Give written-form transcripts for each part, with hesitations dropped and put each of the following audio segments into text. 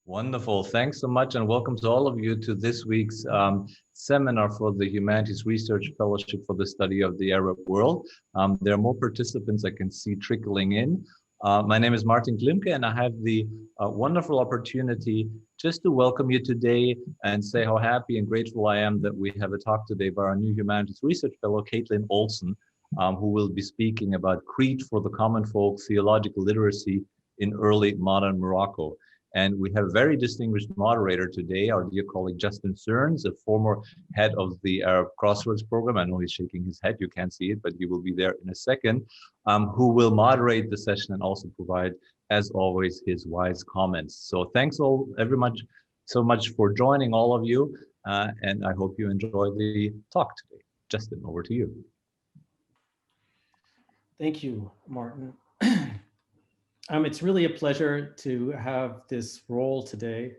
Wonderful. Thanks so much, and welcome to all of you to this week's seminar for the Humanities Research Fellowship for the Study of the Arab World. There are more participants I can see trickling in. My name is Martin Klimke, and I have the wonderful opportunity just to welcome you today and say how happy and grateful I am that we have a talk today by our new Humanities Research Fellow, Caitlyn Olson, who will be speaking about Creed for the Common Folk, Theological Literacy in Early Modern Morocco. And we have a very distinguished moderator today, our dear colleague Justin Stearns, a former head of the Arab Crossroads program. I know he's shaking his head, you can't see it, but he will be there in a second, who will moderate the session and also provide, as always, his wise comments. So thanks all so much for joining, all of you, and I hope you enjoy the talk today. Justin, over to you. Thank you, Martin. It's really a pleasure to have this role today.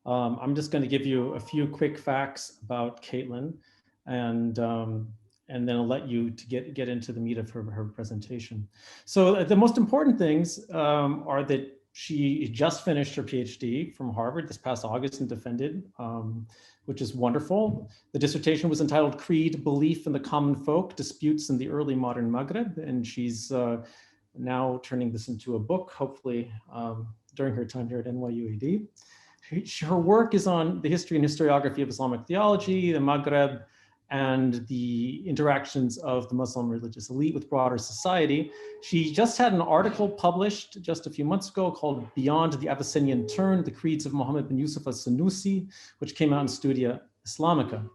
I'm just going to give you a few quick facts about Caitlyn, and then I'll let you to get into the meat of her presentation. So the most important things are that she just finished her PhD from Harvard this past August and defended, which is wonderful. The dissertation was entitled Creed, Belief in the Common Folk, Disputes in the Early Modern Maghreb, and she's now turning this into a book, hopefully during her time here at NYUAD. Her work is on the history and historiography of Islamic theology, the Maghreb, and the interactions of the Muslim religious elite with broader society. She just had an article published just a few months ago called Beyond the Abyssinian Turn, The Creeds of Muhammad bin Yusuf al-Sanusi, which came out in Studia Islamica.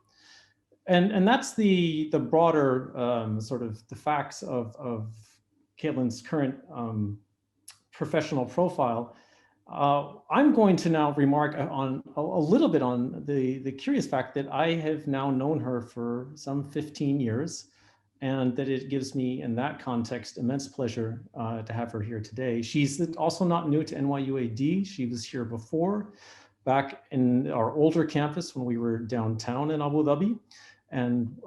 And that's the broader sort of the facts of Caitlyn's current professional profile. I'm going to now remark on a little bit on the curious fact that I have now known her for some 15 years, and that it gives me, in that context, immense pleasure to have her here today. She's also not new to NYUAD. She was here before, back in our older campus when we were downtown in Abu Dhabi, and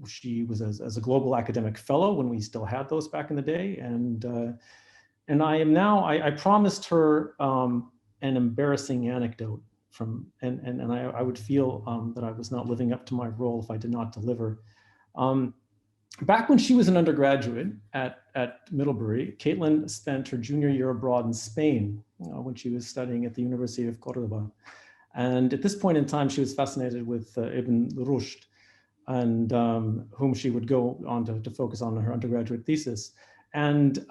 she was as a global academic fellow when we still had those back in the day. And I am now, I promised her an embarrassing anecdote from, and I would feel that I was not living up to my role if I did not deliver. Back when she was an undergraduate at Middlebury, Caitlyn spent her junior year abroad in Spain when she was studying at the University of Cordoba. And at this point in time, she was fascinated with Ibn Rushd, and whom she would go on to focus on in her undergraduate thesis. And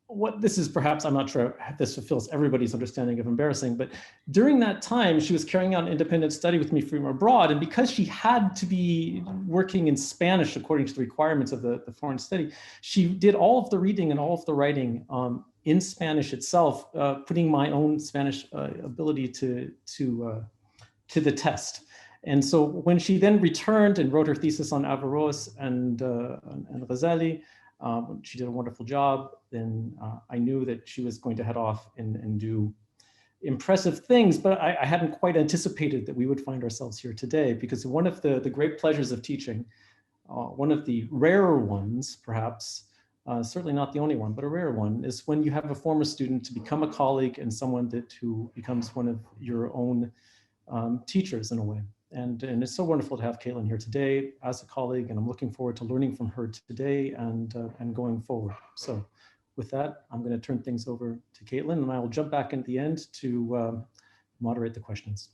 what this is, perhaps, I'm not sure if this fulfills everybody's understanding of embarrassing, but during that time, she was carrying out independent study with me from abroad. And because she had to be working in Spanish according to the requirements of the foreign study, she did all of the reading and all of the writing in Spanish itself, putting my own Spanish ability to the test. And so when she then returned and wrote her thesis on Averroes and Ghazali, she did a wonderful job. Then I knew that she was going to head off and do impressive things, but I hadn't quite anticipated that we would find ourselves here today, because one of the great pleasures of teaching, one of the rarer ones, perhaps, certainly not the only one, but a rare one, is when you have a former student to become a colleague and someone who becomes one of your own teachers in a way. And it's so wonderful to have Caitlyn here today as a colleague, and I'm looking forward to learning from her today and going forward. So with that, I'm going to turn things over to Caitlyn, and I will jump back in at the end to moderate the questions.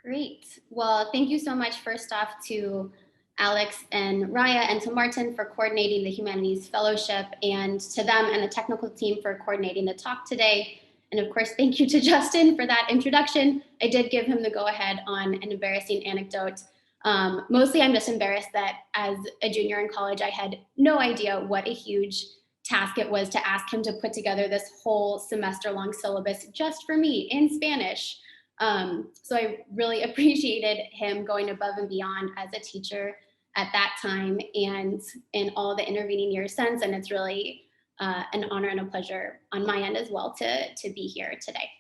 Great. Well, thank you so much, first off, to Alex and Raya and to Martin for coordinating the Humanities Fellowship, and to them and the technical team for coordinating the talk today. And of course, thank you to Justin for that introduction. I did give him the go-ahead on an embarrassing anecdote. Mostly I'm just embarrassed that as a junior in college, I had no idea what a huge task it was to ask him to put together this whole semester-long syllabus just for me in Spanish. So I really appreciated him going above and beyond as a teacher at that time and in all the intervening years since. And it's really an honor and a pleasure on my end as well to be here today.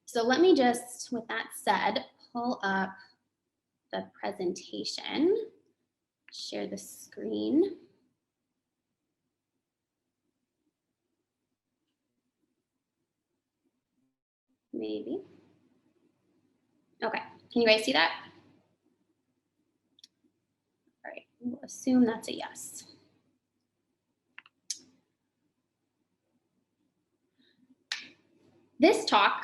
So let me just, with that said, pull up the presentation, share the screen. maybe. Okay, can you guys see that? All right, we'll assume that's a yes. This talk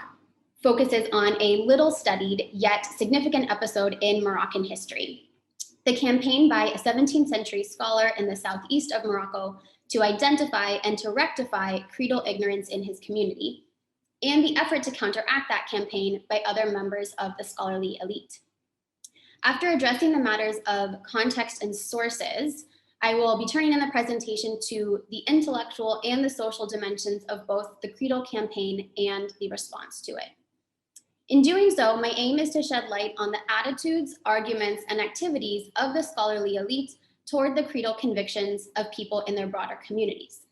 focuses on a little studied yet significant episode in Moroccan history, the campaign by a 17th century scholar in the southeast of Morocco to identify and to rectify creedal ignorance in his community, and the effort to counteract that campaign by other members of the scholarly elite. After addressing the matters of context and sources, I will be turning in the presentation to the intellectual and the social dimensions of both the creedal campaign and the response to it. In doing so, my aim is to shed light on the attitudes, arguments, and activities of the scholarly elite toward the creedal convictions of people in their broader communities.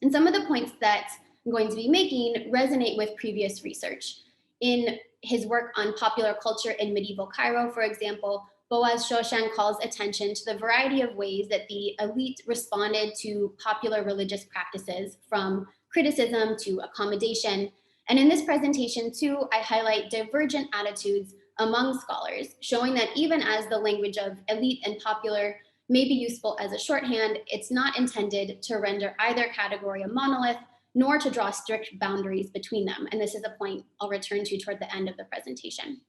And some of the points that I'm going to be making resonate with previous research. In his work on popular culture in medieval Cairo, for example, Boaz Shoshan calls attention to the variety of ways that the elite responded to popular religious practices, from criticism to accommodation. And in this presentation too, I highlight divergent attitudes among scholars, showing that even as the language of elite and popular may be useful as a shorthand, it's not intended to render either category a monolith, nor to draw strict boundaries between them. And this is a point I'll return to toward the end of the presentation.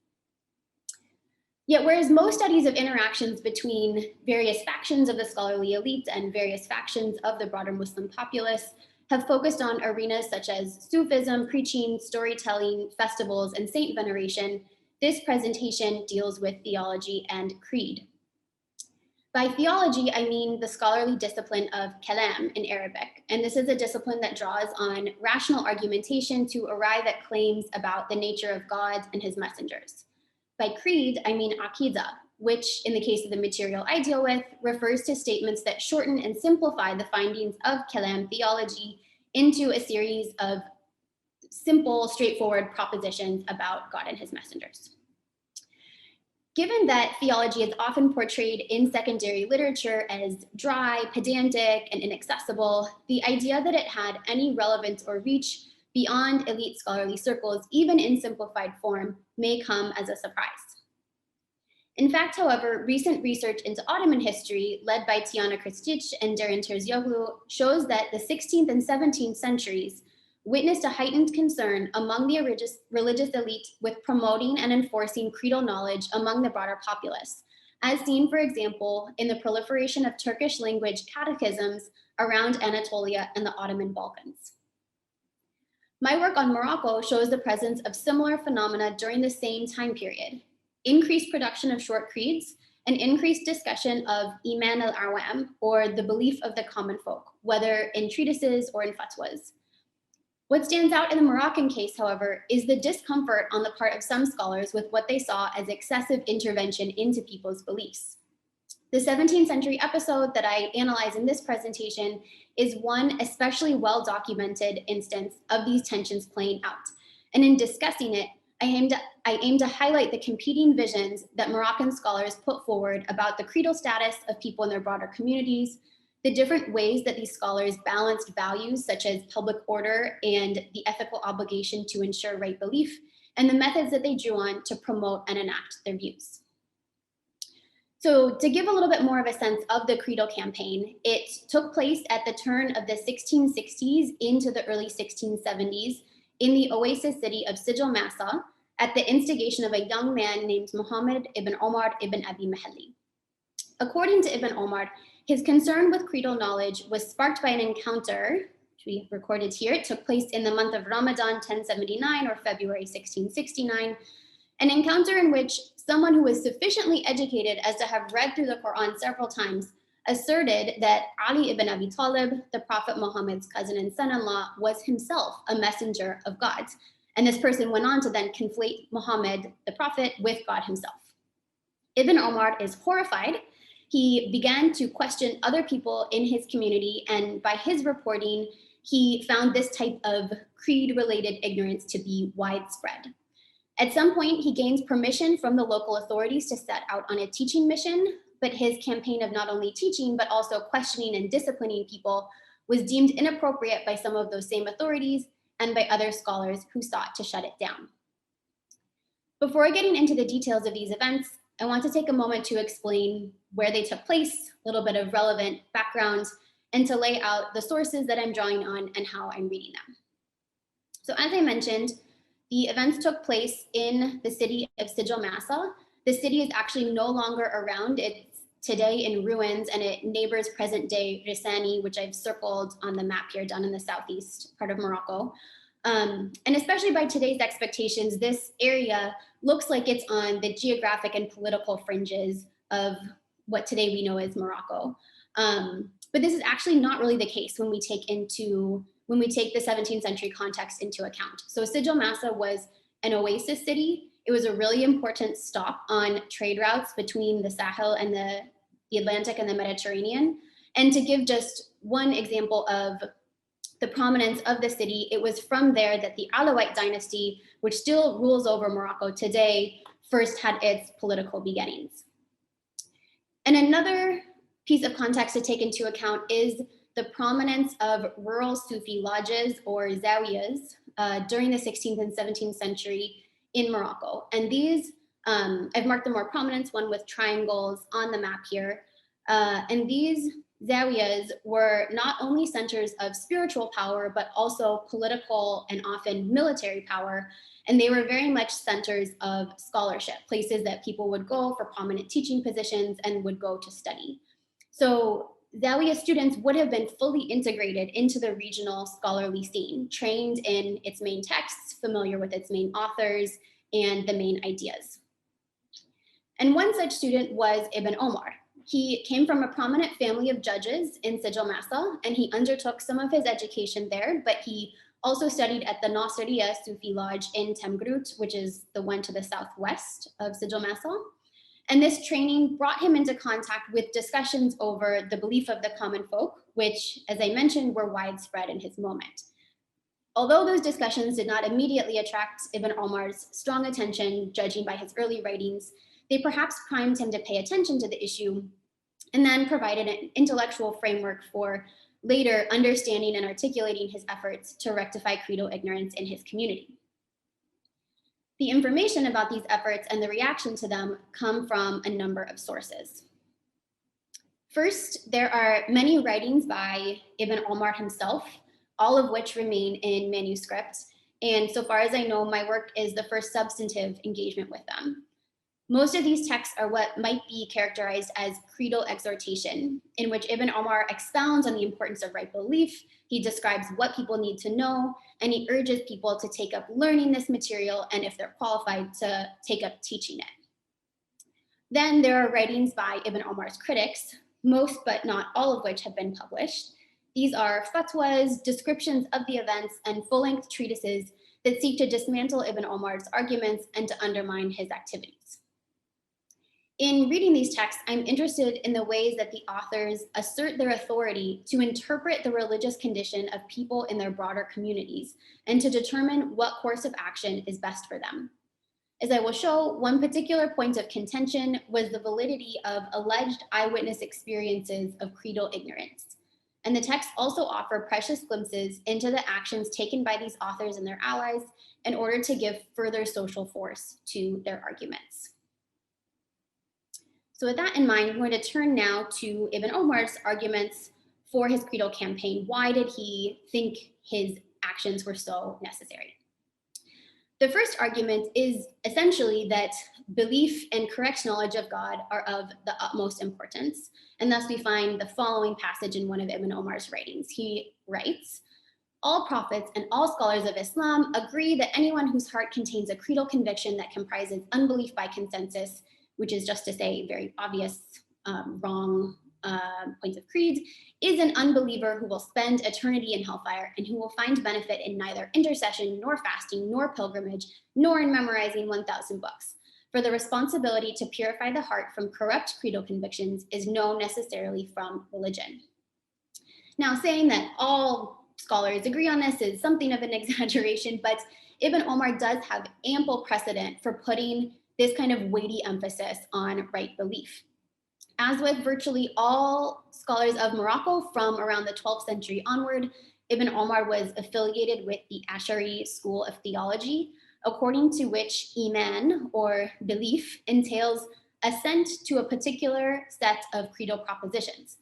Yet, whereas most studies of interactions between various factions of the scholarly elite and various factions of the broader Muslim populace have focused on arenas such as Sufism, preaching, storytelling, festivals, and saint veneration, this presentation deals with theology and creed. By theology, I mean the scholarly discipline of kalam in Arabic, and this is a discipline that draws on rational argumentation to arrive at claims about the nature of God and his messengers. By creed, I mean aqidah, which in the case of the material I deal with, refers to statements that shorten and simplify the findings of kalam theology into a series of simple, straightforward propositions about God and his messengers. Given that theology is often portrayed in secondary literature as dry, pedantic, and inaccessible, the idea that it had any relevance or reach beyond elite scholarly circles, even in simplified form, may come as a surprise. In fact, however, recent research into Ottoman history, led by Tiana Kristic and Derin Terzioglu, shows that the 16th and 17th centuries witnessed a heightened concern among the religious elite with promoting and enforcing creedal knowledge among the broader populace, as seen, for example, in the proliferation of Turkish language catechisms around Anatolia and the Ottoman Balkans. My work on Morocco shows the presence of similar phenomena during the same time period: increased production of short creeds and increased discussion of iman al-awam, or the belief of the common folk, whether in treatises or in fatwas. What stands out in the Moroccan case, however, is the discomfort on the part of some scholars with what they saw as excessive intervention into people's beliefs. The 17th century episode that I analyze in this presentation is one especially well-documented instance of these tensions playing out. And in discussing it, I aim to highlight the competing visions that Moroccan scholars put forward about the creedal status of people in their broader communities, the different ways that these scholars balanced values such as public order and the ethical obligation to ensure right belief, and the methods that they drew on to promote and enact their views. So to give a little bit more of a sense of the creedal campaign, it took place at the turn of the 1660s into the early 1670s in the oasis city of Sijil Massa at the instigation of a young man named Muhammad ibn Omar ibn Abi Mahalli. According to Ibn Omar, his concern with creedal knowledge was sparked by an encounter, which we have recorded here. It took place in the month of Ramadan 1079 or February 1669, an encounter in which someone who was sufficiently educated as to have read through the Quran several times asserted that Ali ibn Abi Talib, the Prophet Muhammad's cousin and son-in-law, was himself a messenger of God. And this person went on to then conflate Muhammad, the Prophet, with God himself. Ibn Omar is horrified. He began to question other people in his community, and by his reporting, he found this type of creed-related ignorance to be widespread. At some point, he gains permission from the local authorities to set out on a teaching mission, but his campaign of not only teaching, but also questioning and disciplining people was deemed inappropriate by some of those same authorities and by other scholars who sought to shut it down. Before getting into the details of these events, I want to take a moment to explain where they took place, a little bit of relevant background, and to lay out the sources that I'm drawing on and how I'm reading them. So as I mentioned, the events took place in the city of Sijil Massa. The city is actually no longer around. It's today in ruins, and it neighbors present-day Risani, which I've circled on the map here down in the southeast part of Morocco. And especially by today's expectations, this area looks like it's on the geographic and political fringes of what today we know as Morocco. But this is actually not really the case when we take the 17th century context into account. So Sijil Massa was an oasis city. It was a really important stop on trade routes between the Sahel and the Atlantic and the Mediterranean. And to give just one example of the prominence of the city, it was from there that the Alawite dynasty, which still rules over Morocco today, first had its political beginnings. And another piece of context to take into account is the prominence of rural Sufi lodges or zawiyas during the 16th and 17th century in Morocco. And these, I've marked the more prominence one with triangles on the map here. And these zawiyas were not only centers of spiritual power, but also political and often military power. And they were very much centers of scholarship, places that people would go for prominent teaching positions and would go to study. So Zawiya students would have been fully integrated into the regional scholarly scene, trained in its main texts, familiar with its main authors, and the main ideas. And one such student was Ibn Omar. He came from a prominent family of judges in Sijil Massa, and he undertook some of his education there, but he also studied at the Nasiriya Sufi Lodge in Temgrut, which is the one to the southwest of Sijil Massa. And this training brought him into contact with discussions over the belief of the common folk, which, as I mentioned, were widespread in his moment. Although those discussions did not immediately attract Ibn Omar's strong attention, judging by his early writings, they perhaps primed him to pay attention to the issue and then provided an intellectual framework for later understanding and articulating his efforts to rectify creedal ignorance in his community. The information about these efforts and the reaction to them come from a number of sources. First, there are many writings by Ibn Omar himself, all of which remain in manuscript. And so far as I know, my work is the first substantive engagement with them. Most of these texts are what might be characterized as creedal exhortation, in which Ibn Omar expounds on the importance of right belief. He describes what people need to know, and he urges people to take up learning this material, and if they're qualified, to take up teaching it. Then there are writings by Ibn Omar's critics, most but not all of which have been published. These are fatwas, descriptions of the events, and full-length treatises that seek to dismantle Ibn Omar's arguments and to undermine his activities. In reading these texts, I'm interested in the ways that the authors assert their authority to interpret the religious condition of people in their broader communities and to determine what course of action is best for them. As I will show, one particular point of contention was the validity of alleged eyewitness experiences of creedal ignorance. And the texts also offer precious glimpses into the actions taken by these authors and their allies in order to give further social force to their arguments. So with that in mind, I'm going to turn now to Ibn Omar's arguments for his creedal campaign. Why did he think his actions were so necessary? The first argument is essentially that belief and correct knowledge of God are of the utmost importance. And thus we find the following passage in one of Ibn Omar's writings. He writes, "All prophets and all scholars of Islam agree that anyone whose heart contains a creedal conviction that comprises unbelief by consensus, which is just to say very obvious wrong points of creed, is an unbeliever who will spend eternity in hellfire and who will find benefit in neither intercession, nor fasting, nor pilgrimage, nor in memorizing 1,000 books. For the responsibility to purify the heart from corrupt creedal convictions is no necessarily from religion." Now, saying that all scholars agree on this is something of an exaggeration, but Ibn Omar does have ample precedent for putting this kind of weighty emphasis on right belief. As with virtually all scholars of Morocco from around the 12th century onward, Ibn Omar was affiliated with the Ash'ari school of theology. according to which iman, or belief, entails assent to a particular set of creedal propositions.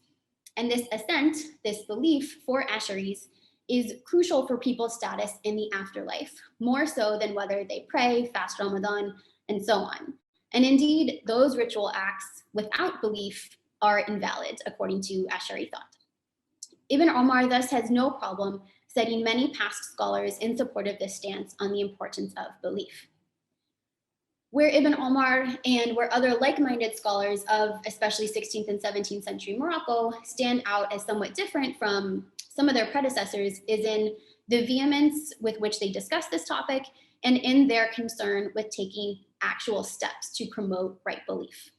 And this assent, this belief for Ash'aris, is crucial for people's status in the afterlife, more so than whether they pray, fast Ramadan, and so on. And indeed, those ritual acts without belief are invalid, according to Ash'ari thought. Ibn Omar thus has no problem citing many past scholars in support of this stance on the importance of belief. Where Ibn Omar and where other like-minded scholars of especially 16th and 17th century Morocco stand out as somewhat different from some of their predecessors is in the vehemence with which they discuss this topic and in their concern with taking actual steps to promote right belief.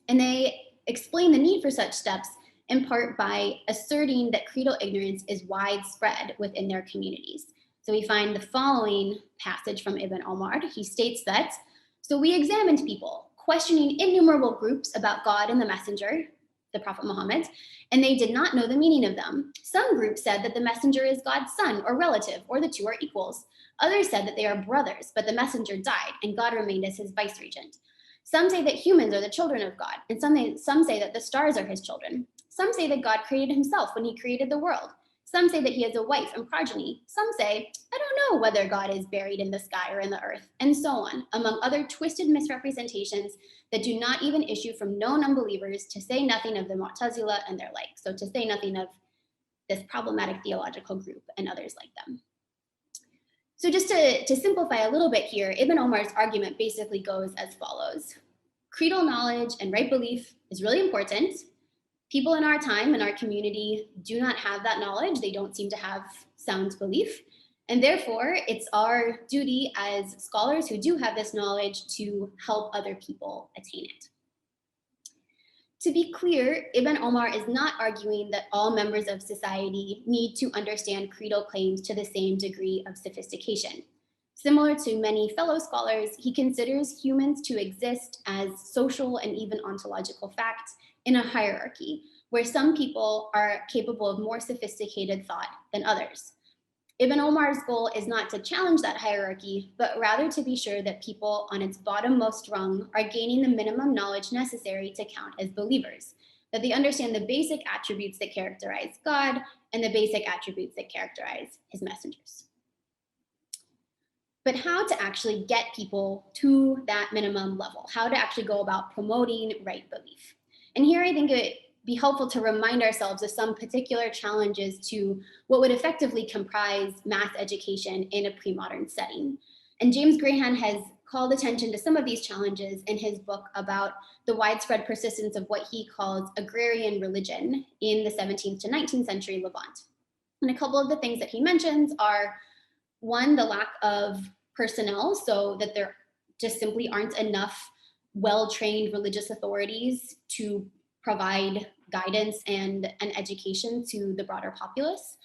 And they explain the need for such steps in part by asserting that creedal ignorance is widespread within their communities. So we find the following passage from Ibn Omar. He states that, "So we examined people, questioning innumerable groups about God and the messenger, the Prophet Muhammad, and they did not know the meaning of them. Some groups said that the messenger is God's son or relative, or the two are equals. Others said that they are brothers, but the messenger died and God remained as his vice-regent. Some say that humans are the children of God, and some say that the stars are his children. Some say that God created himself when he created the world. Some say that he has a wife and progeny. Some say, I don't know whether God is buried in the sky or in the earth, and so on, among other twisted misrepresentations that do not even issue from known unbelievers, to say nothing of the Mu'tazila and their like." So to say nothing of this problematic theological group and others like them. So just to simplify a little bit here, Ibn Omar's argument basically goes as follows. Creedal knowledge and right belief is really important. People in our time and our community do not have that knowledge. They don't seem to have sound belief. And therefore, it's our duty as scholars who do have this knowledge to help other people attain it. To be clear, Ibn Omar is not arguing that all members of society need to understand creedal claims to the same degree of sophistication. Similar to many fellow scholars, he considers humans to exist as social and even ontological facts in a hierarchy, where some people are capable of more sophisticated thought than others. Ibn Omar's goal is not to challenge that hierarchy, but rather to be sure that people on its bottommost rung are gaining the minimum knowledge necessary to count as believers, that they understand the basic attributes that characterize God and the basic attributes that characterize his messengers. But how to actually get people to that minimum level, how to actually go about promoting right belief. And here I think it'd be helpful to remind ourselves of some particular challenges to what would effectively comprise mass education in a pre-modern setting. And James Grahan has called attention to some of these challenges in his book about the widespread persistence of what he calls agrarian religion in the 17th to 19th century Levant. And a couple of the things that he mentions are, one, the lack of personnel, so that there just simply aren't enough well-trained religious authorities to provide guidance and an education to the broader populace.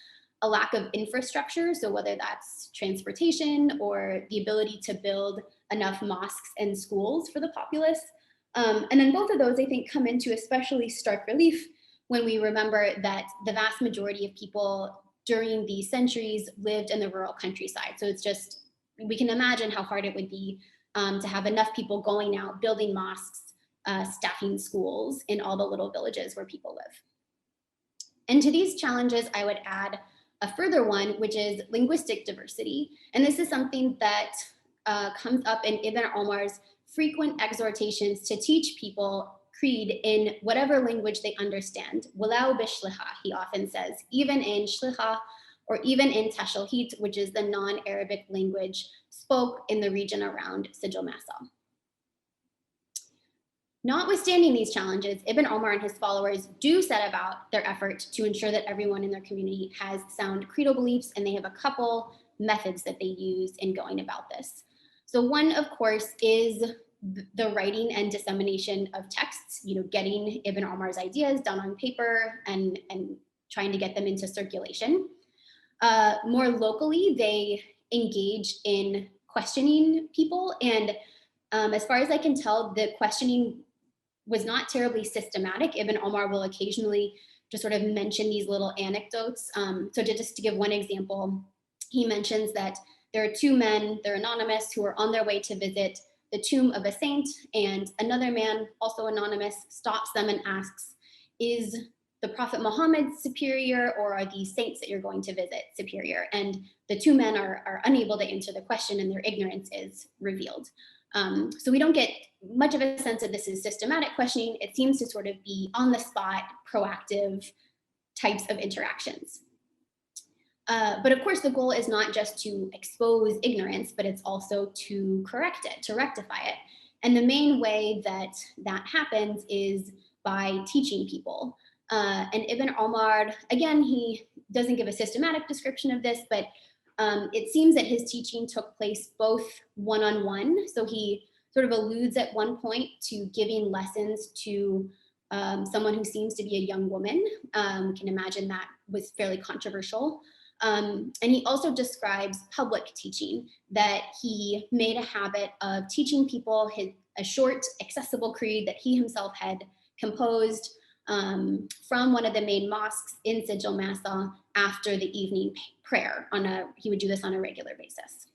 A lack of infrastructure, so whether that's transportation or the ability to build enough mosques and schools for the populace. And then both of those, I think, come into especially stark relief when we remember that the vast majority of people during these centuries lived in the rural countryside. So it's just, we can imagine how hard it would be to have enough people going out, building mosques, staffing schools in all the little villages where people live. And to these challenges, I would add a further one, which is linguistic diversity. And this is something that comes up in Ibn Omar's frequent exhortations to teach people creed in whatever language they understand. Walau bishliha, he often says, even in shliha or even in Tashalhit, which is the non-Arabic language spoke in the region around Sijil Massa. Notwithstanding these challenges, Ibn Omar and his followers do set about their effort to ensure that everyone in their community has sound creedal beliefs, and they have a couple methods that they use in going about this. So one, of course, is the writing and dissemination of texts, getting Ibn Omar's ideas down on paper and trying to get them into circulation. More locally, they engage in questioning people. And as far as I can tell, the questioning was not terribly systematic. Ibn Omar will occasionally just sort of mention these little anecdotes. So just to give one example, he mentions that there are two men, they're anonymous, who are on their way to visit the tomb of a saint, and another man, also anonymous, stops them and asks, is the Prophet Muhammad superior, or are these saints that you're going to visit superior? And the two men are unable to answer the question, and their ignorance is revealed. So we don't get much of a sense that this is systematic questioning. It seems to sort of be on the spot, proactive types of interactions. But of course, the goal is not just to expose ignorance, but it's also to correct it, to rectify it. And the main way that that happens is by teaching people. And Ibn Omar, again, he doesn't give a systematic description of this, but it seems that his teaching took place both one-on-one. So he sort of alludes at one point to giving lessons to someone who seems to be a young woman. We can imagine that was fairly controversial. And he also describes public teaching, that he made a habit of teaching people a short, accessible creed that he himself had composed from one of the main mosques in Sijil Masa after the evening prayer. He would do this on a regular basis.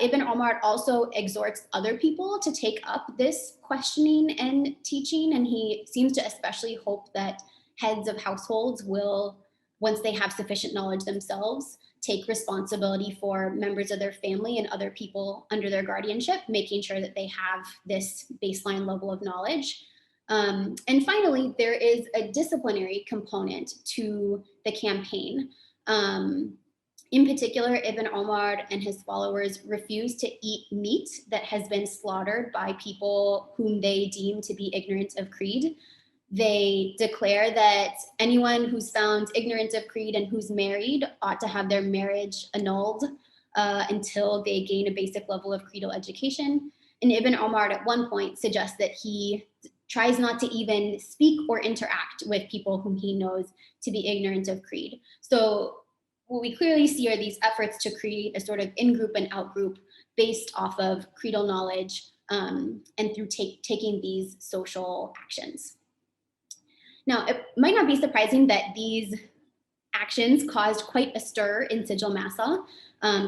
Ibn Omar also exhorts other people to take up this questioning and teaching, and he seems to especially hope that heads of households will, once they have sufficient knowledge themselves, take responsibility for members of their family and other people under their guardianship, making sure that they have this baseline level of knowledge. And finally, there is a disciplinary component to the campaign. In particular, Ibn Omar and his followers refuse to eat meat that has been slaughtered by people whom they deem to be ignorant of creed. They declare that anyone who's found ignorant of creed and who's married ought to have their marriage annulled until they gain a basic level of creedal education. And Ibn Omar at one point suggests that he tries not to even speak or interact with people whom he knows to be ignorant of creed. So what we clearly see are these efforts to create a sort of in-group and out-group based off of creedal knowledge and through taking these social actions. Now, it might not be surprising that these actions caused quite a stir in Sijil Masa,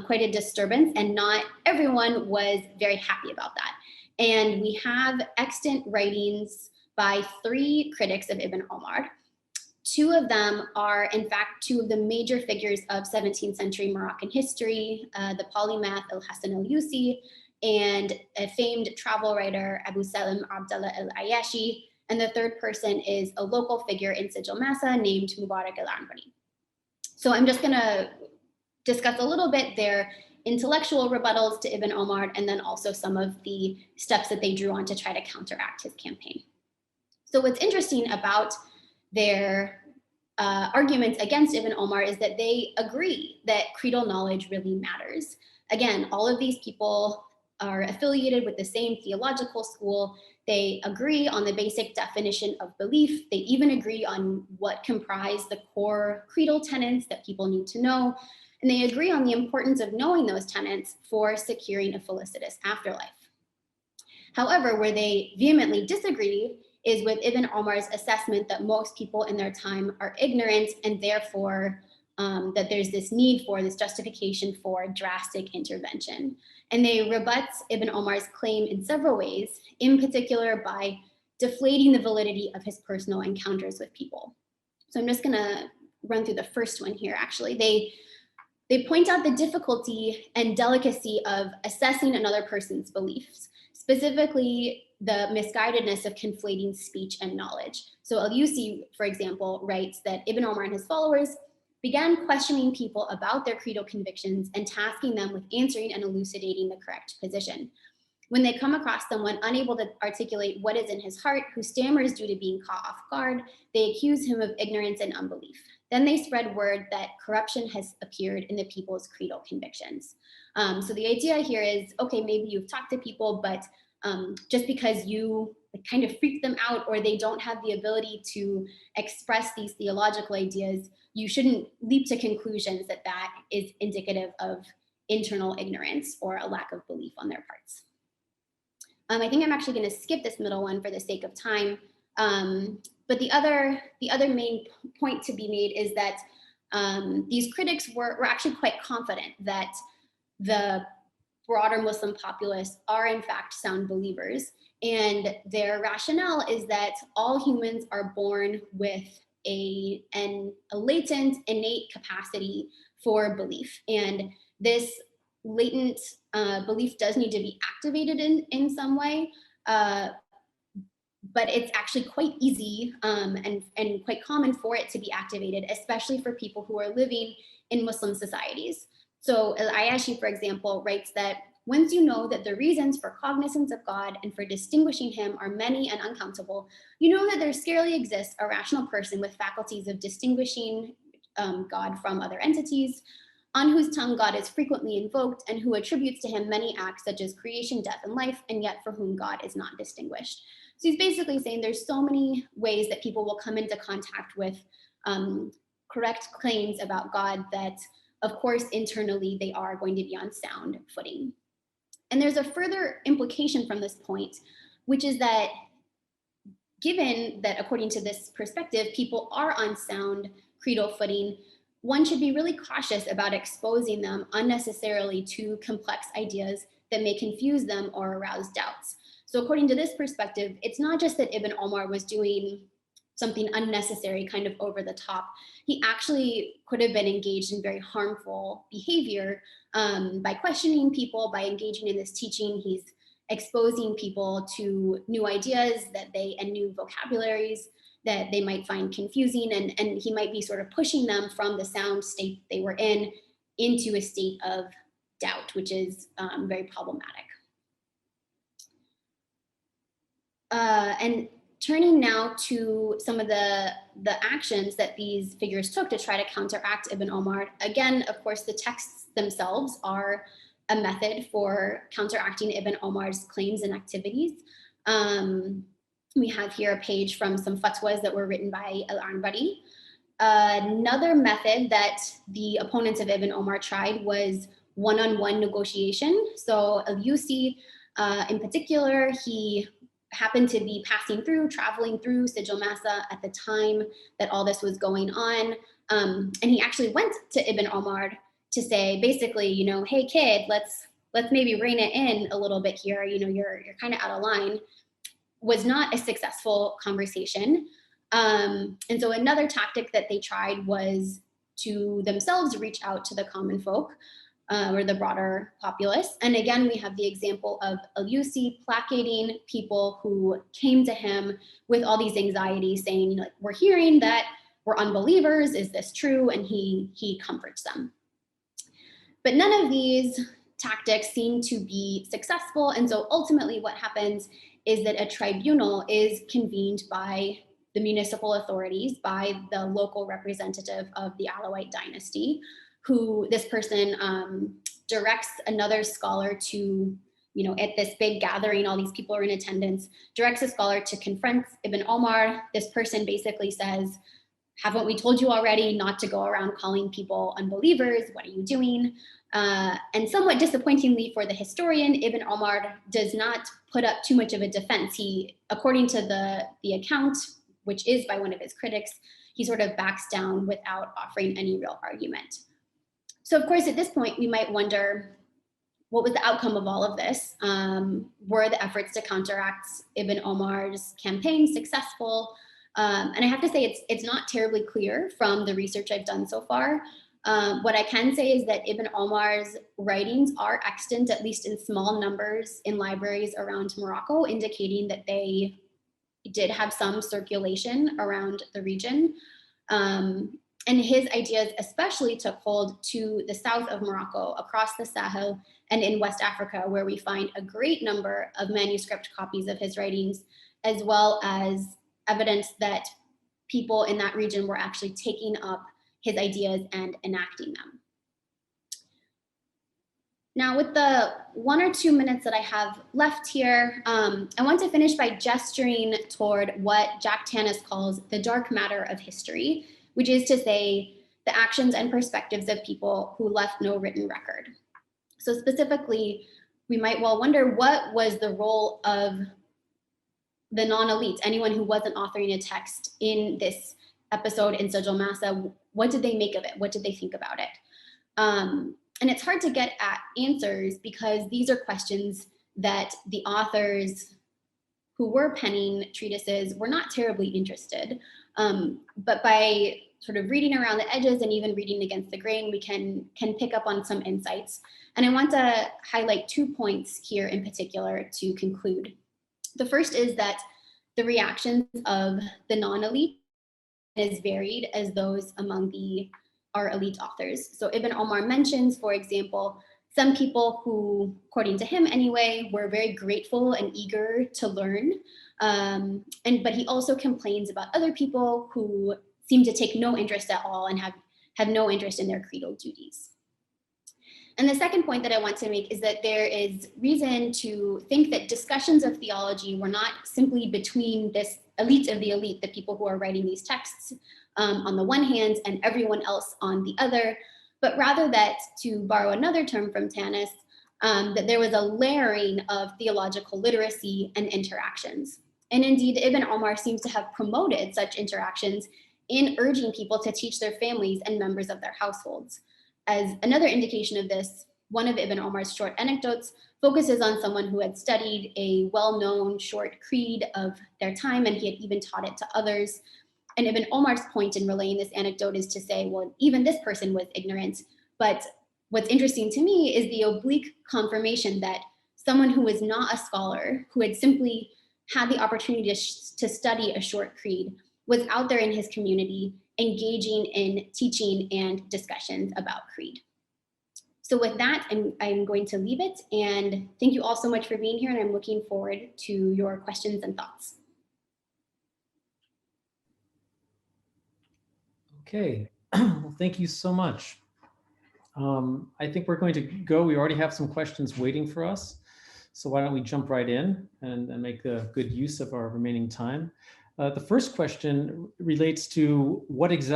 quite a disturbance, and not everyone was very happy about that. And we have extant writings by 3 critics of Ibn Omar. 2 of them are, in fact, 2 of the major figures of 17th century Moroccan history, the polymath Al-Hassan al-Yusi, and a famed travel writer, Abu Salim Abdallah al-Ayashi. And the 3rd person is a local figure in Sijil Masa named Mubarak al-Anbari. So I'm just gonna discuss a little bit their intellectual rebuttals to Ibn Omar, and then also some of the steps that they drew on to try to counteract his campaign. So what's interesting about their arguments against Ibn Omar is that they agree that creedal knowledge really matters. Again, all of these people are affiliated with the same theological school. They agree on the basic definition of belief. They even agree on what comprise the core creedal tenets that people need to know. And they agree on the importance of knowing those tenets for securing a felicitous afterlife. However, where they vehemently disagree is with Ibn Omar's assessment that most people in their time are ignorant, and therefore that there's this need for this justification for drastic intervention. And they rebut Ibn Omar's claim in several ways, in particular by deflating the validity of his personal encounters with people. So I'm just gonna run through the first one here, actually. They point out the difficulty and delicacy of assessing another person's beliefs, specifically the misguidedness of conflating speech and knowledge. So Al-Yusi, for example, writes that Ibn Omar and his followers began questioning people about their creedal convictions and tasking them with answering and elucidating the correct position. When they come across someone unable to articulate what is in his heart, who stammers due to being caught off guard, they accuse him of ignorance and unbelief. Then they spread word that corruption has appeared in the people's creedal convictions. So the idea here is, okay, maybe you've talked to people, but just because you kind of freak them out or they don't have the ability to express these theological ideas, you shouldn't leap to conclusions that that is indicative of internal ignorance or a lack of belief on their parts. I think I'm actually going to skip this middle one for the sake of time. But the other main point to be made is that these critics were actually quite confident that the broader Muslim populace are in fact sound believers. And their rationale is that all humans are born with a latent, innate capacity for belief. And this latent belief does need to be activated in some way, but it's actually quite easy and quite common for it to be activated, especially for people who are living in Muslim societies. So Al-Ayashi, for example, writes that once you know that the reasons for cognizance of God and for distinguishing him are many and uncountable, you know that there scarcely exists a rational person with faculties of distinguishing God from other entities, on whose tongue God is frequently invoked and who attributes to him many acts such as creation, death, and life, and yet for whom God is not distinguished. So he's basically saying there's so many ways that people will come into contact with correct claims about God that, of course, internally they are going to be on sound footing. And there's a further implication from this point, which is that given that according to this perspective, people are on sound creedal footing, one should be really cautious about exposing them unnecessarily to complex ideas that may confuse them or arouse doubts. So according to this perspective, it's not just that Ibn Omar was doing something unnecessary, kind of over the top. He actually could have been engaged in very harmful behavior by questioning people, by engaging in this teaching. He's exposing people to new ideas and new vocabularies that they might find confusing, and he might be sort of pushing them from the sound state they were in into a state of doubt, which is very problematic. And turning now to some of the actions that these figures took to try to counteract Ibn Omar. Again, of course, the texts themselves are a method for counteracting Ibn Omar's claims and activities. We have here a page from some fatwas that were written by Al-Anbari. Another method that the opponents of Ibn Omar tried was one-on-one negotiation. So Al-Yusi, in particular, he happened to be traveling through Sijil Masa at the time that all this was going on. And he actually went to Ibn Omar to say, basically, hey kid, let's maybe rein it in a little bit here. You're kind of out of line. Was not a successful conversation. And so another tactic that they tried was to themselves reach out to the common folk or the broader populace. And again, we have the example of Al-Yusi placating people who came to him with all these anxieties, saying, we're hearing that we're unbelievers, is this true? And he comforts them. But none of these tactics seem to be successful. And so ultimately what happens is that a tribunal is convened by the municipal authorities, by the local representative of the Alawite dynasty, who this person directs another scholar to, at this big gathering, all these people are in attendance, directs a scholar to confront Ibn Omar. This person basically says, haven't we told you already not to go around calling people unbelievers? What are you doing? And somewhat disappointingly for the historian, Ibn Omar does not put up too much of a defense. He, according to the account, which is by one of his critics, he sort of backs down without offering any real argument. So of course, at this point, we might wonder, what was the outcome of all of this? Were the efforts to counteract Ibn Omar's campaign successful? And I have to say, it's not terribly clear from the research I've done so far. What I can say is that Ibn Omar's writings are extant, at least in small numbers, in libraries around Morocco, indicating that they did have some circulation around the region. And his ideas especially took hold to the south of Morocco, across the Sahel, and in West Africa, where we find a great number of manuscript copies of his writings, as well as evidence that people in that region were actually taking up his ideas and enacting them. Now, with the 1 or 2 minutes that I have left here, I want to finish by gesturing toward what Jack Tanis calls the dark matter of history, which is to say the actions and perspectives of people who left no written record. So specifically, we might well wonder, what was the role of the non-elites, anyone who wasn't authoring a text in this episode in Sajal Massa, what did they make of it? What did they think about it? And it's hard to get at answers because these are questions that the authors who were penning treatises were not terribly interested. But by sort of reading around the edges and even reading against the grain, we can pick up on some insights. And I want to highlight 2 points here in particular to conclude. The first is that the reactions of the non-elite is varied as those among our elite authors. So Ibn Omar mentions, for example, some people who, according to him anyway, were very grateful and eager to learn. But he also complains about other people who seem to take no interest at all and have no interest in their creedal duties. And the second point that I want to make is that there is reason to think that discussions of theology were not simply between this elite of the elite, the people who are writing these texts on the one hand and everyone else on the other, but rather that, to borrow another term from Tanis, that there was a layering of theological literacy and interactions. And indeed, Ibn Omar seems to have promoted such interactions in urging people to teach their families and members of their households. As another indication of this, one of Ibn Omar's short anecdotes focuses on someone who had studied a well-known short creed of their time, and he had even taught it to others. And Ibn Omar's point in relaying this anecdote is to say, well, even this person was ignorant. But what's interesting to me is the oblique confirmation that someone who was not a scholar, who had simply had the opportunity to study a short creed, was out there in his community engaging in teaching and discussions about creed. So with that, I'm going to leave it. And thank you all so much for being here. And I'm looking forward to your questions and thoughts. Okay, well, thank you so much. I think we're going to go. We already have some questions waiting for us. So why don't we jump right in and make a good use of our remaining time. The first question relates to which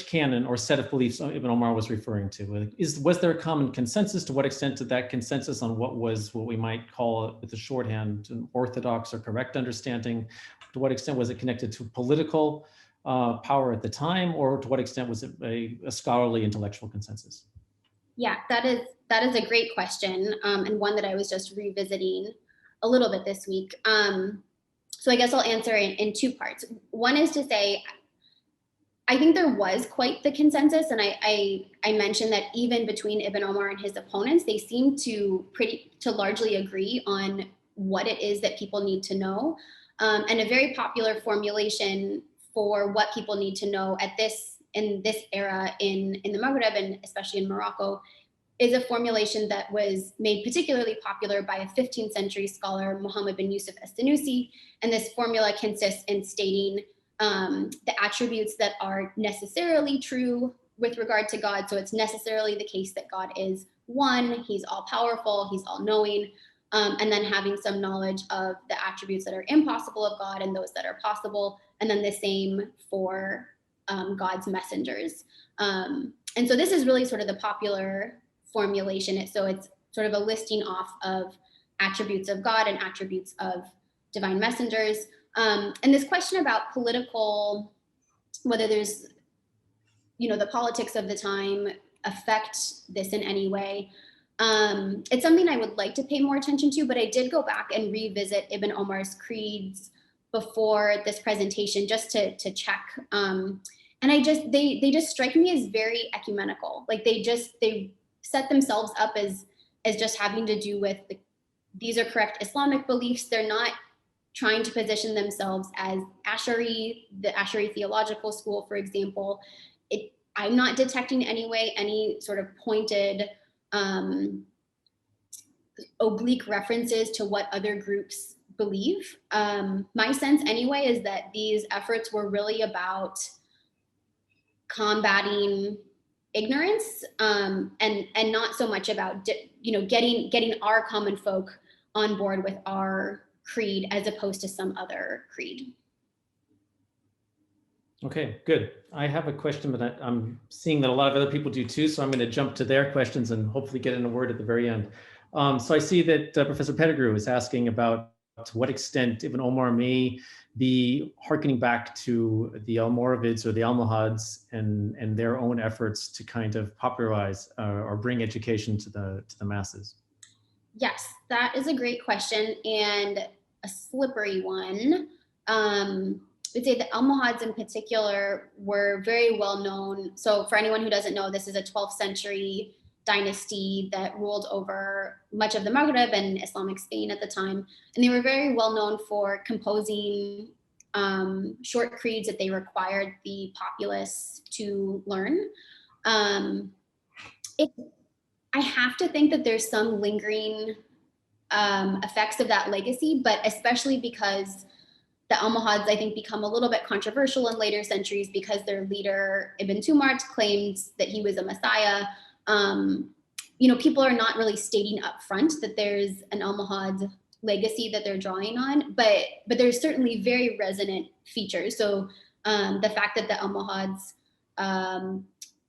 canon or set of beliefs Ibn Omar was referring to. Was there a common consensus? To what extent did that consensus on what we might call with the shorthand an orthodox or correct understanding, to what extent was it connected to political power at the time, or to what extent was it a scholarly intellectual consensus? Yeah, that is a great question, and one that I was just revisiting a little bit this week. So I guess I'll answer in 2 parts. One is to say, I think there was quite the consensus, and I mentioned that even between Ibn Omar and his opponents, they seemed to largely agree on what it is that people need to know, and a very popular formulation for what people need to know in this era in the Maghreb, and especially in Morocco, is a formulation that was made particularly popular by a 15th century scholar, Muhammad bin Yusuf as-Sanusi. And this formula consists in stating the attributes that are necessarily true with regard to God. So it's necessarily the case that God is one, he's all powerful, he's all knowing, and then having some knowledge of the attributes that are impossible of God and those that are possible. And then the same for God's messengers. And so this is really sort of the popular formulation. So it's sort of a listing off of attributes of God and attributes of divine messengers. And this question about political, whether there's, the politics of the time affect this in any way. It's something I would like to pay more attention to, but I did go back and revisit Ibn Omar's creeds before this presentation just to check. And they just strike me as very ecumenical. Like they set themselves up as just having to do with these are correct Islamic beliefs. They're not trying to position themselves as Ash'ari, the Ash'ari Theological School, for example. I'm not detecting any sort of pointed oblique references to what other groups believe. My sense anyway is that these efforts were really about combating ignorance and not so much about getting our common folk on board with our creed as opposed to some other creed. Okay, good. I have a question, but I'm seeing that a lot of other people do too, so I'm going to jump to their questions and hopefully get in a word at the very end. So I see that Professor Pettigrew is asking about to what extent Ibn Omar may be hearkening back to the Almoravids or the Almohads and their own efforts to kind of popularize or bring education to the masses? Yes, that is a great question and a slippery one. I would say the Almohads in particular were very well known. So for anyone who doesn't know, this is a 12th century dynasty that ruled over much of the Maghreb and Islamic Spain at the time. And they were very well known for composing short creeds that they required the populace to learn. I have to think that there's some lingering effects of that legacy, but especially because the Almohads, I think, become a little bit controversial in later centuries because their leader, Ibn Tumart, claimed that he was a messiah. People are not really stating up front that there's an Almohad legacy that they're drawing on, but there's certainly very resonant features. So the fact that the Almohads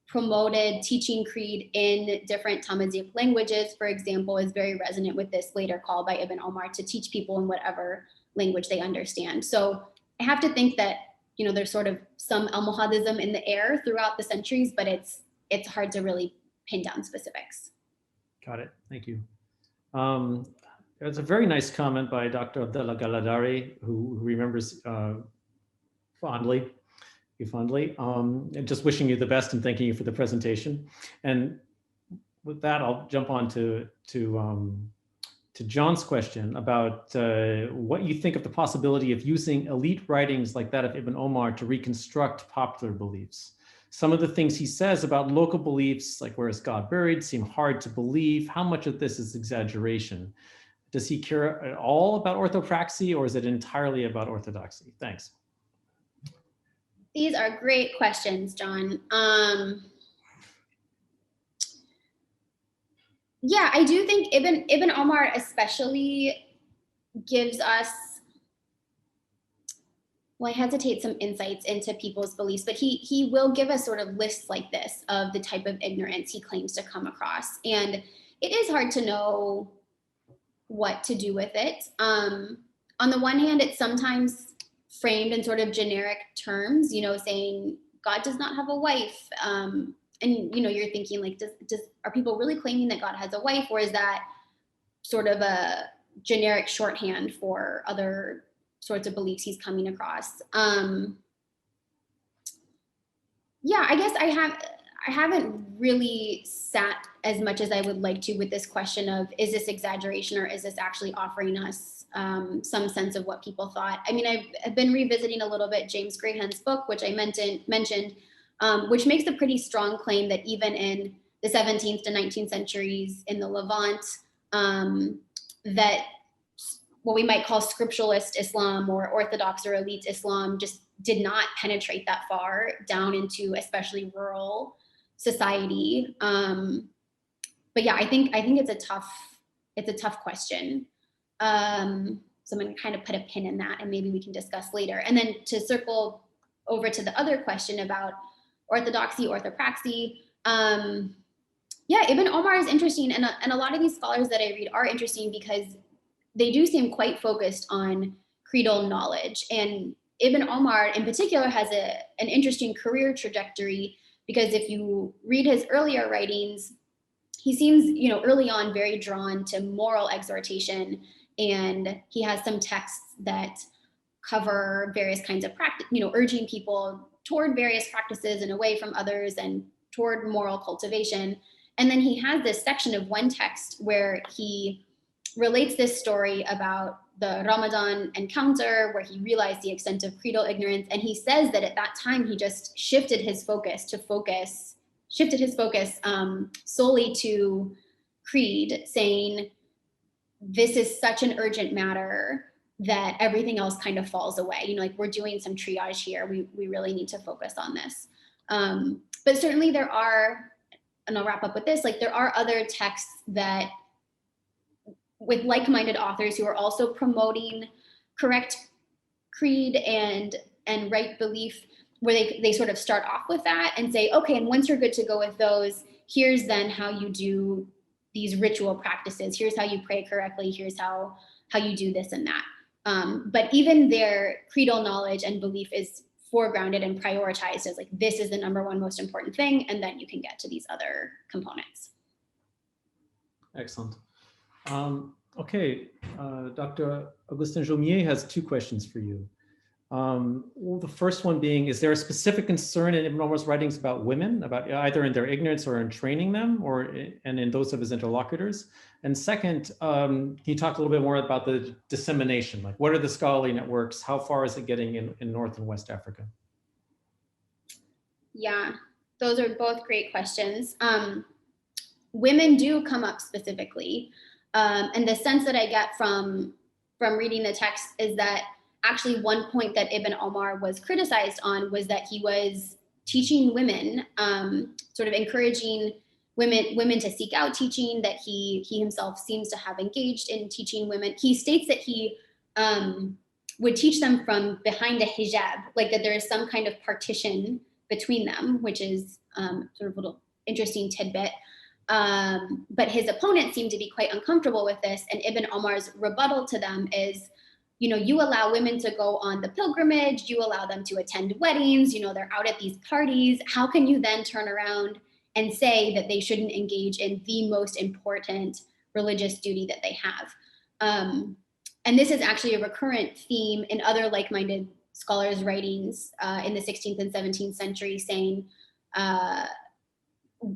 promoted teaching creed in different Tamazight languages, for example, is very resonant with this later call by Ibn Omar to teach people in whatever language they understand. So I have to think that, there's sort of some Almohadism in the air throughout the centuries, but it's hard to really pin down specifics. Got it. Thank you. There's a very nice comment by Dr. Abdullah Galadari, who remembers fondly, and just wishing you the best and thanking you for the presentation. And with that, I'll jump on to John's question about what you think of the possibility of using elite writings like that of Ibn Omar to reconstruct popular beliefs. Some of the things he says about local beliefs, like where is God buried, seem hard to believe. How much of this is exaggeration? Does he care at all about orthopraxy, or is it entirely about orthodoxy? Thanks. These are great questions, John. Yeah, I do think Ibn Omar especially gives us, well, I hesitate, some insights into people's beliefs, but he will give us sort of lists like this of the type of ignorance he claims to come across. And it is hard to know what to do with it. On the one hand, it's sometimes framed in sort of generic terms, saying God does not have a wife. And, you're thinking like, are people really claiming that God has a wife, or is that sort of a generic shorthand for other sorts of beliefs he's coming across? Yeah, I guess I haven't really sat as much as I would like to with this question of, is this exaggeration or is this actually offering us some sense of what people thought? I mean, I've been revisiting a little bit James Graham's book, which I mentioned, which makes a pretty strong claim that even in the 17th to 19th centuries in the Levant, that what we might call scripturalist Islam or Orthodox or elite Islam just did not penetrate that far down into especially rural society. But yeah, I think it's a tough question. So I'm going to kind of put a pin in that, and maybe we can discuss later. And then to circle over to the other question about orthodoxy, orthopraxy. Yeah, Ibn Omar is interesting, and a lot of these scholars that I read are interesting because they do seem quite focused on creedal knowledge. And Ibn Omar in particular has an interesting career trajectory, because if you read his earlier writings, he seems, early on very drawn to moral exhortation, and he has some texts that cover various kinds of practice, urging people toward various practices and away from others and toward moral cultivation. And then he has this section of one text where he relates this story about the Ramadan encounter where he realized the extent of creedal ignorance. And he says that at that time, he just shifted his focus solely to creed, saying, this is such an urgent matter that everything else kind of falls away. Like, we're doing some triage here. We really need to focus on this. But certainly there are, and I'll wrap up with this, like there are other texts that with like-minded authors who are also promoting correct creed and right belief, where they sort of start off with that and say, okay, and once you're good to go with those, here's then how you do these ritual practices. Here's how you pray correctly. Here's how how you do this and that. But even their creedal knowledge and belief is foregrounded and prioritized as like, this is the #1 most important thing, and then you can get to these other components. Excellent. Okay, Dr. Augustin Jomier has 2 questions for you. Well, the first one being, is there a specific concern in Ibn Omar's writings about women, about either in their ignorance or in training them, and in those of his interlocutors? And second, can you talk a little bit more about the dissemination? Like, what are the scholarly networks? How far is it getting in North and West Africa? Yeah, those are both great questions. Women do come up specifically. And the sense that I get from reading the text is that actually one point that Ibn Omar was criticized on was that he was teaching women, sort of encouraging women to seek out teaching, that he himself seems to have engaged in teaching women. He states that he would teach them from behind a hijab, like that there is some kind of partition between them, which is sort of a little interesting tidbit. But his opponents seem to be quite uncomfortable with this. And Ibn Omar's rebuttal to them is, you allow women to go on the pilgrimage, you allow them to attend weddings, they're out at these parties. How can you then turn around and say that they shouldn't engage in the most important religious duty that they have? And this is actually a recurrent theme in other like-minded scholars' writings in the 16th and 17th century, saying,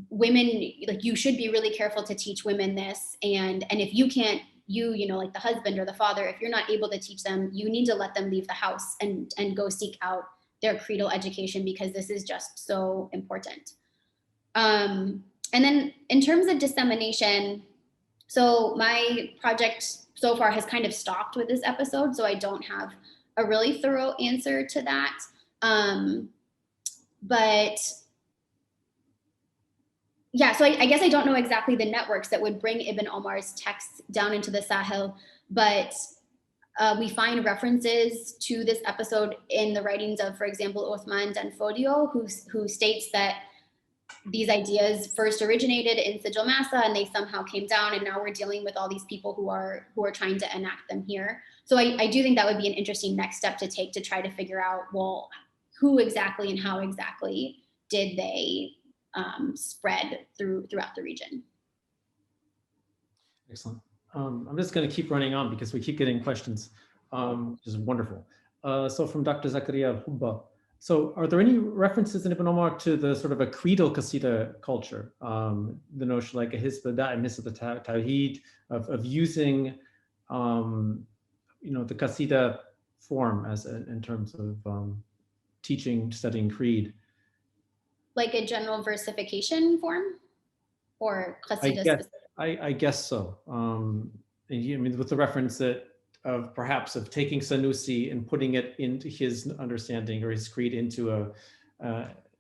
women, like, you should be really careful to teach women this, and if you can't, like the husband or the father, if you're not able to teach them, you need to let them leave the house and go seek out their creedal education, because this is just so important. And then in terms of dissemination, so my project so far has kind of stopped with this episode, so I don't have a really thorough answer to that. But yeah, so I guess I don't know exactly the networks that would bring Ibn Omar's texts down into the Sahel, but we find references to this episode in the writings of, for example, Othman Danfodio, who states that these ideas first originated in Sijil Massa and they somehow came down, and now we're dealing with all these people who are trying to enact them here. So I do think that would be an interesting next step to take, to try to figure out, well, who exactly and how exactly did they spread throughout the region. Excellent. I'm just going to keep running on because we keep getting questions, which is wonderful. So from Dr. Zakaria Hubba, so are there any references in Ibn Omar to the sort of a creedal Qasida culture? The notion like a Hizb and Hizb Tawheed of using, the Qasida form as in terms of teaching, studying creed. Like a general versification form, or Qasida specific? I guess so. With the reference that perhaps of taking Sanusi and putting it into his understanding or his creed into a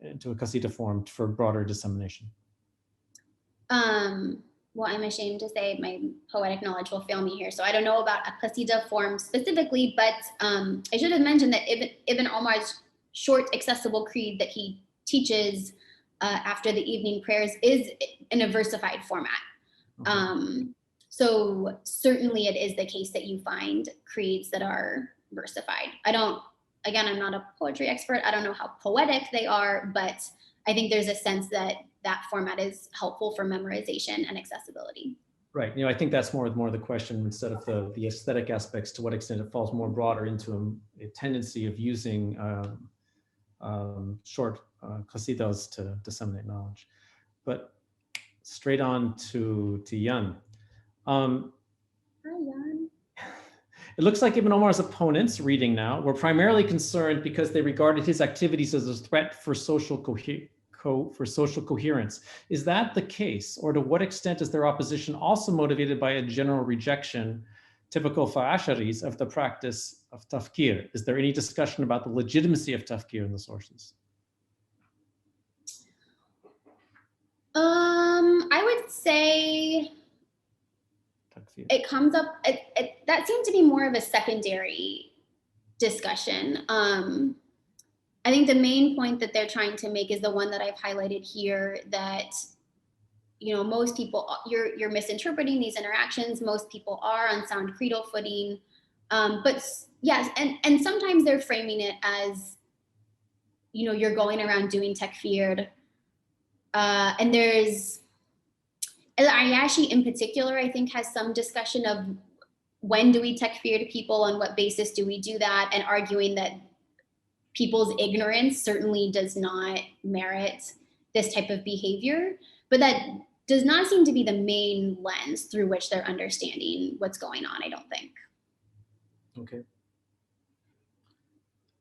Qasida form for broader dissemination. Well, I'm ashamed to say my poetic knowledge will fail me here, so I don't know about a Qasida form specifically, but I should have mentioned that Ibn Omar's short, accessible creed that he teaches after the evening prayers is in a versified format. Okay. So certainly it is the case that you find creeds that are versified. I'm not a poetry expert. I don't know how poetic they are, but I think there's a sense that that format is helpful for memorization and accessibility. Right. I think that's more the question, instead of the aesthetic aspects, to what extent it falls more broader into a tendency of using short qasidas to disseminate knowledge. But straight on to Yan. Hi, Yan. It looks like Ibn Omar's opponents, reading now, were primarily concerned because they regarded his activities as a threat for social coherence. Is that the case? Or to what extent is their opposition also motivated by a general rejection, typical for Asharis, of the practice of tafkir? Is there any discussion about the legitimacy of tafkir in the sources? I would say it comes up, that seemed to be more of a secondary discussion. I think the main point that they're trying to make is the one that I've highlighted here, that most people, you're misinterpreting these interactions. Most people are on sound creedal footing. But yes, and sometimes they're framing it as, you're going around doing takfir. And there's, Ayashi in particular, I think, has some discussion of when do we takfir to people, on what basis do we do that, and arguing that people's ignorance certainly does not merit this type of behavior, but that does not seem to be the main lens through which they're understanding what's going on, I don't think. Okay.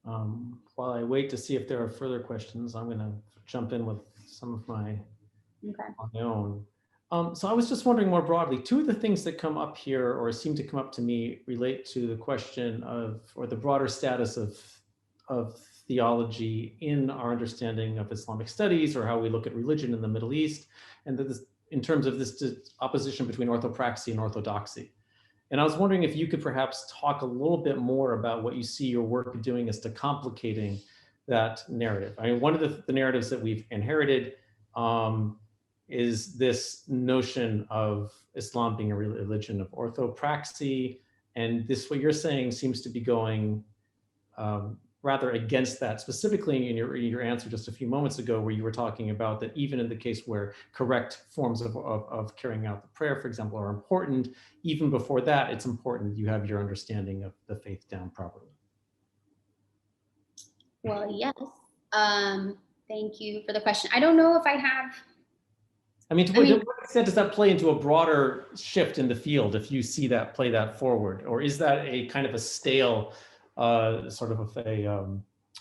While I wait to see if there are further questions, I'm going to jump in with some of my own. So I was just wondering more broadly, two of the things that come up here, or seem to come up to me, relate to the question of, or the broader status of theology in our understanding of Islamic studies, or how we look at religion in the Middle East, and that this, in terms of this opposition between orthopraxy and orthodoxy. And I was wondering if you could perhaps talk a little bit more about what you see your work doing as to complicating that narrative. I mean, one of the narratives that we've inherited is this notion of Islam being a religion of orthopraxy. And this, what you're saying, seems to be going rather against that, specifically in your answer just a few moments ago, where you were talking about that even in the case where correct forms of carrying out the prayer, for example, are important, even before that, it's important you have your understanding of the faith down properly. Well, yes. Thank you for the question. I don't know if I have. I mean, to what extent does that play into a broader shift in the field, if you see that play that forward? Or is that a kind of a stale, sort of a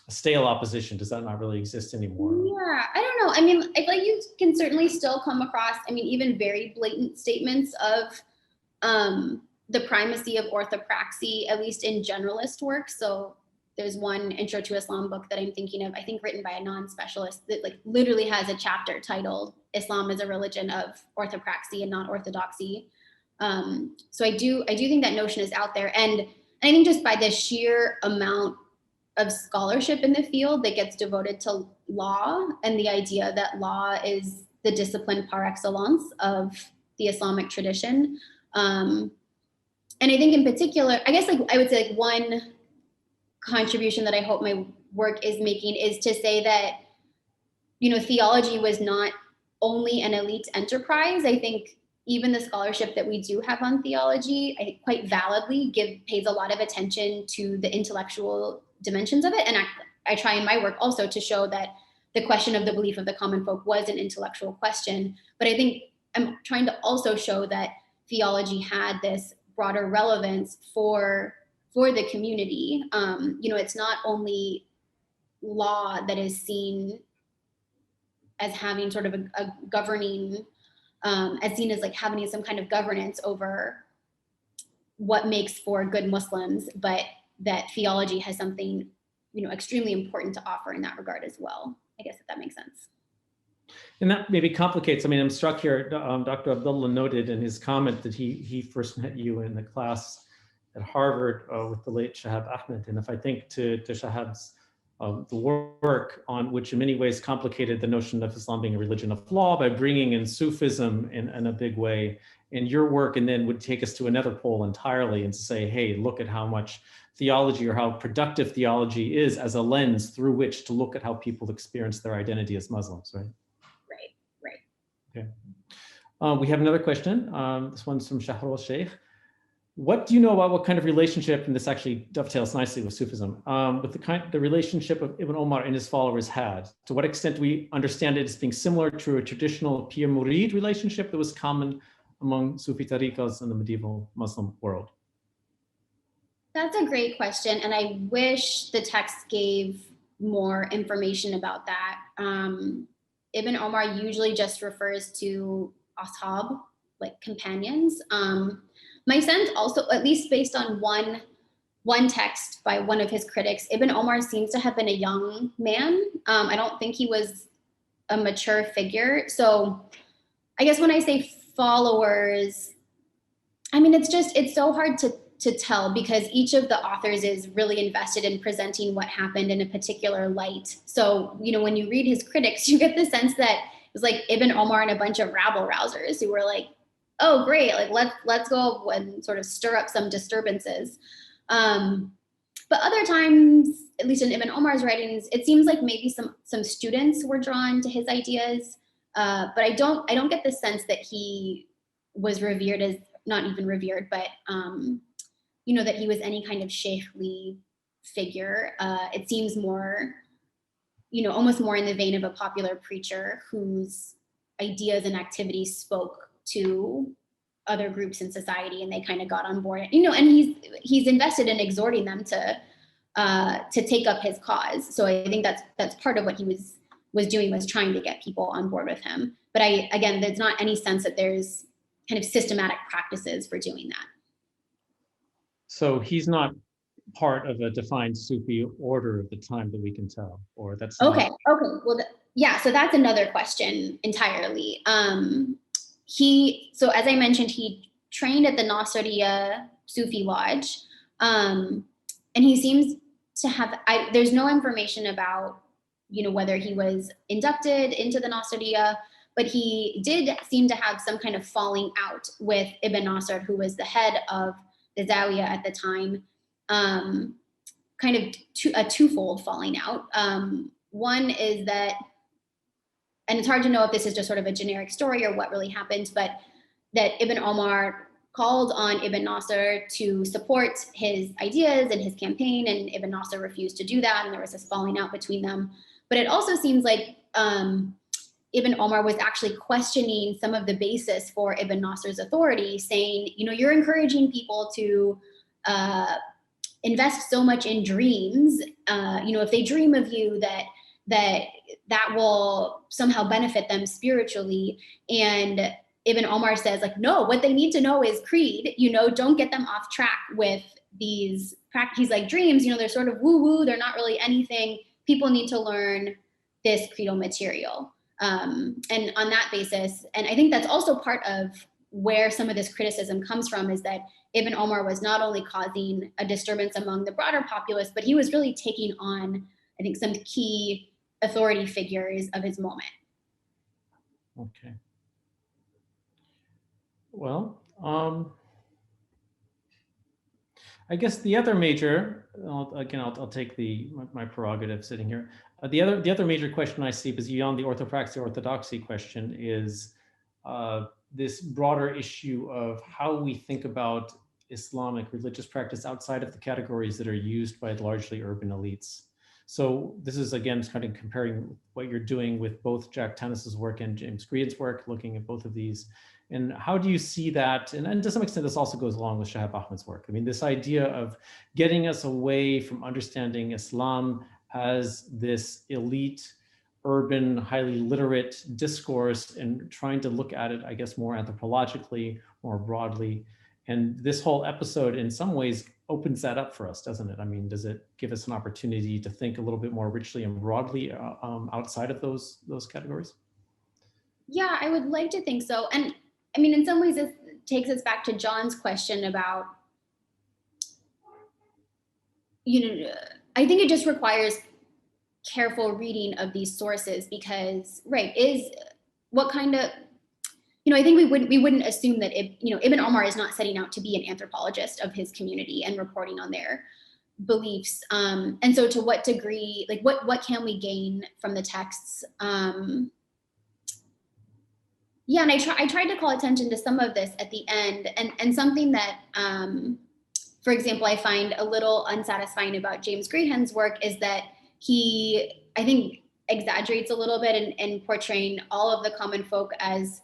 stale opposition? Does that not really exist anymore? Yeah, I don't know. I mean, I feel like you can certainly still come across, even very blatant statements of the primacy of orthopraxy, at least in generalist work. So there's one Intro to Islam book that I'm thinking of, I think written by a non-specialist, that like literally has a chapter titled Islam is a Religion of Orthopraxy and Not Orthodoxy. So I do think that notion is out there. And I think just by the sheer amount of scholarship in the field that gets devoted to law, and the idea that law is the discipline par excellence of the Islamic tradition. And I think in particular, I guess I would say one contribution that I hope my work is making is to say that, theology was not only an elite enterprise. I think even the scholarship that we do have on theology, I think quite validly pays a lot of attention to the intellectual dimensions of it. And I try in my work also to show that the question of the belief of the common folk was an intellectual question. But I think I'm trying to also show that theology had this broader relevance for the community. It's not only law that is seen as having sort of a governing, as seen as like having some kind of governance over what makes for good Muslims, but that theology has something, extremely important to offer in that regard as well. I guess if that makes sense. And that maybe complicates, I'm struck here, Dr. Abdullah noted in his comment that he first met you in the class at Harvard with the late Shahab Ahmed. And if I think to Shahab's the work on which in many ways complicated the notion of Islam being a religion of law by bringing in Sufism in a big way, in your work, and then would take us to another pole entirely and say, hey, look at how much theology, or how productive theology is as a lens through which to look at how people experience their identity as Muslims, right? Right. Okay. We have another question. This one's from Shahrul Sheikh. What do you know about what kind of relationship, and this actually dovetails nicely with Sufism, with the relationship of Ibn Omar and his followers had? To what extent do we understand it as being similar to a traditional peer-murid relationship that was common among Sufi tariqas in the medieval Muslim world? That's a great question, and I wish the text gave more information about that. Ibn Omar usually just refers to ashab, like companions. My sense also, at least based on one text by one of his critics, Ibn Omar seems to have been a young man. I don't think he was a mature figure. So I guess when I say followers, it's so hard to tell, because each of the authors is really invested in presenting what happened in a particular light. So, when you read his critics, you get the sense that was like Ibn Omar and a bunch of rabble rousers who were like, oh great, like let's go and sort of stir up some disturbances. But other times, at least in Ibn Omar's writings, it seems like maybe some students were drawn to his ideas, but I don't get the sense that he was revered as, not even revered, but that he was any kind of sheikhly figure. It seems more, almost more in the vein of a popular preacher whose ideas and activities spoke to other groups in society, and they kind of got on board. And he's invested in exhorting them to take up his cause. So I think that's part of what he was doing, was trying to get people on board with him. But again, there's not any sense that there's kind of systematic practices for doing that. So he's not part of a defined Sufi order at the time that we can tell, or that's okay. Well, yeah. So that's another question entirely. So as I mentioned, he trained at the Nasiriya Sufi Lodge, and he seems to have. There's no information about whether he was inducted into the Nasiriya, but he did seem to have some kind of falling out with Ibn Nasr, who was the head of the Zawiya at the time. Kind of a twofold falling out. One is that, and it's hard to know if this is just sort of a generic story or what really happened, but that Ibn Omar called on Ibn Nasr to support his ideas and his campaign, and Ibn Nasr refused to do that, and there was this falling out between them. But it also seems like Ibn Omar was actually questioning some of the basis for Ibn Nasr's authority, saying, you're encouraging people to invest so much in dreams. If they dream of you, that will somehow benefit them spiritually. And Ibn Omar says, like, no, what they need to know is creed. Don't get them off track with these practices like dreams. They're sort of woo-woo. They're not really anything. People need to learn this creedal material. And on that basis, and I think that's also part of where some of this criticism comes from, is that Ibn Omar was not only causing a disturbance among the broader populace, but he was really taking on, I think, some key authority figures of his moment. Okay. Well, I guess the other major, I'll take my prerogative sitting here. The other major question I see, is beyond the orthodoxy question, is this broader issue of how we think about Islamic religious practice outside of the categories that are used by largely urban elites. So this is, again, kind of comparing what you're doing with both Jack Tennis's work and James Green's work, looking at both of these. And how do you see that? And to some extent, this also goes along with Shahab Ahmed's work. I mean, this idea of getting us away from understanding Islam as this elite, urban, highly literate discourse, and trying to look at it, I guess, more anthropologically, more broadly. And this whole episode, in some ways, opens that up for us, doesn't it? I mean, does it give us an opportunity to think a little bit more richly and broadly outside of those categories? Yeah, I would like to think so. And I mean, in some ways, it takes us back to John's question about, I think it just requires careful reading of these sources, because, right, is what kind of, I think we wouldn't assume that Ibn Omar is not setting out to be an anthropologist of his community and reporting on their beliefs. And so to what degree, like what can we gain from the texts? Yeah, and I tried to call attention to some of this at the end, and something that, for example, I find a little unsatisfying about James Greehen's work is that he, I think, exaggerates a little bit in portraying all of the common folk as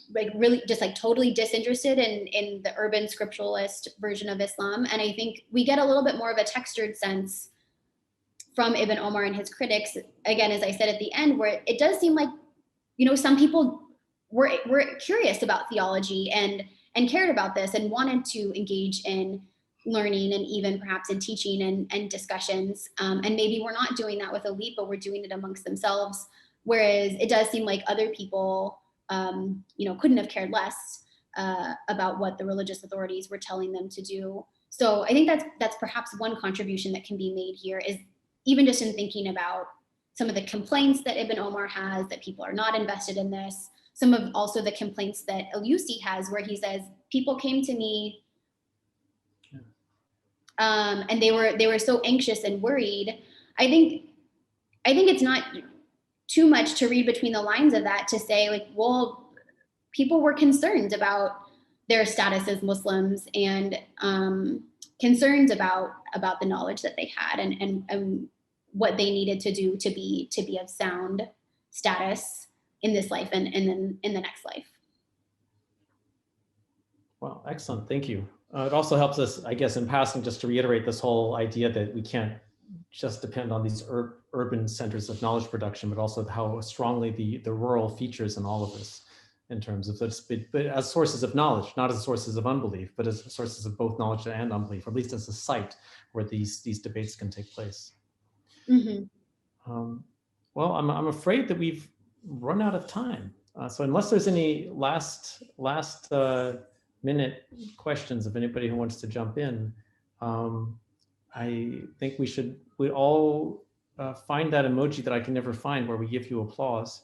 like really just like totally disinterested in the urban scripturalist version of Islam. And I think we get a little bit more of a textured sense from Ibn Omar and his critics, again, as I said at the end, where it does seem like, some people were curious about theology and cared about this and wanted to engage in learning and even perhaps in teaching and discussions. And maybe we're not doing that with elite, but we're doing it amongst themselves. Whereas it does seem like other people, couldn't have cared less about what the religious authorities were telling them to do. So I think that's perhaps one contribution that can be made here, is even just in thinking about some of the complaints that Ibn Omar has, that people are not invested in this. Some of also the complaints that Al-Yusi has, where he says, people came to me and they were so anxious and worried. I think it's not too much to read between the lines of that to say, like, well, people were concerned about their status as Muslims and concerned about the knowledge that they had and what they needed to do to be of sound status in this life and then in the next life. Well, excellent, thank you. It also helps us, I guess, in passing, just to reiterate this whole idea that we can't just depend on these urban centers of knowledge production, but also how strongly the rural features in all of this, in terms of this, but as sources of knowledge, not as sources of unbelief, but as sources of both knowledge and unbelief, or at least as a site where these debates can take place. Mm-hmm. Well, I'm afraid that we've run out of time. So unless there's any last minute questions of anybody who wants to jump in, I think we all find that emoji that I can never find where we give you applause,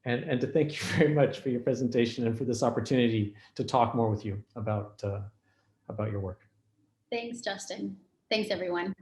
and to thank you very much for your presentation and for this opportunity to talk more with you about your work. Thanks, Justin. Thanks, everyone.